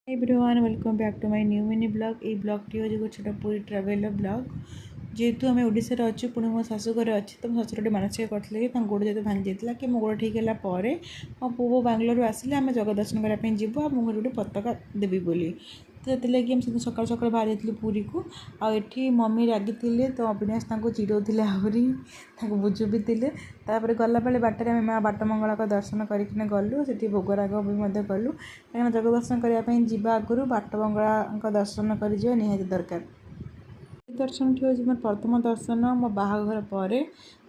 Everyone welcome back to my new mini blog. ये blog टी हूँ गोटे छोटा पूरी ट्रावेलर ब्लॉग। जेहेतु आम ओडार अच्छे पुणी मो शाशुघर अच्छे तो मो शशुर मानसिक करते कि गोड़ जो भांगी जाता कि मो गोड़ ठीक है मो पु बांगलोर आसिले आम जगह दर्शन करने जीव आ मुझे गोटे पताका देवी बोली तो लगे आम सकाल सकाल बाहर जाइलु पुरी को। आठी मम्मी रागी तो अविनाश चिड़ौले आहरी बुझु भी थे। गला बेले बाटर आम माँ बाट मंगला दर्शन करके गलु से भोगराग भी गलु कहीं जगह दर्शन करने जावा आगु बाट मंगला दर्शन कर निहाती दरकार। दर्शन टी हूँ मोर प्रथम दर्शन मो बाहाघर पर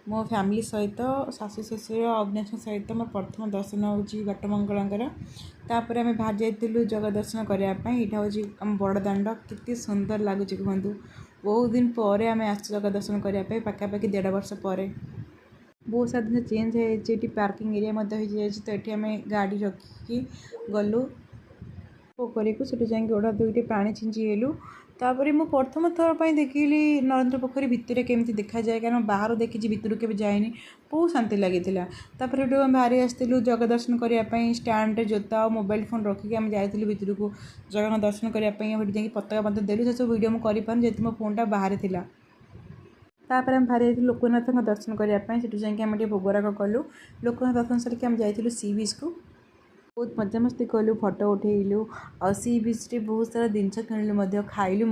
मो फैमिली सहित शाशु शशुर अविनाश सहित मोर प्रथम दर्शन हूँ बाट मंगलांकर। तापर आम बाहर जाइलु जगह दर्शन करने यहाँ हूँ बड़ दाण्ड केते सुंदर लगुच कहतु। बहुत दिन पर आम आस जगह दर्शन करने पाखापाखि 1.5 वर्ष पर बहुत सारा दिन चेंज हो पार्किंग एरिया तो ये आम गाड़ी रखिकी गलु पोखरी को सीट जाए गोड़ दुईटे पानी छिंची तापर मु प्रथम थर पर देखिली नरेंद्र पोखरी भितर केमी देखा जाए कारण बाहर देखी भितर के जाए बहुत शांति लगी। तापर बाहर आसलु जगह दर्शन करने स्टैंड जोता और मोबाइल फोन रखिकी आम जाइलु भितर को जगह दर्शन करने पताका देलु से सब वीडियो मुझे जेहतु मो फोन टा बाहर था। तापर आम बाहर जाइलु लोकनाथ दर्शन करने से जाए भोगराग कलु। लोकनाथ दर्शन सारिक आम जाइलु सी बीच को बहुत मजामस्ती कलु फटो उठेलु और सी बीच रे बहुत सारा जिनस किणलु खाइलु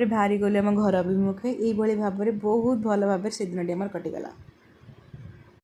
बाहरी गलु आम घर अभिमुखे ये भाव में बहुत भल भाव से दिन आमर कटिगला।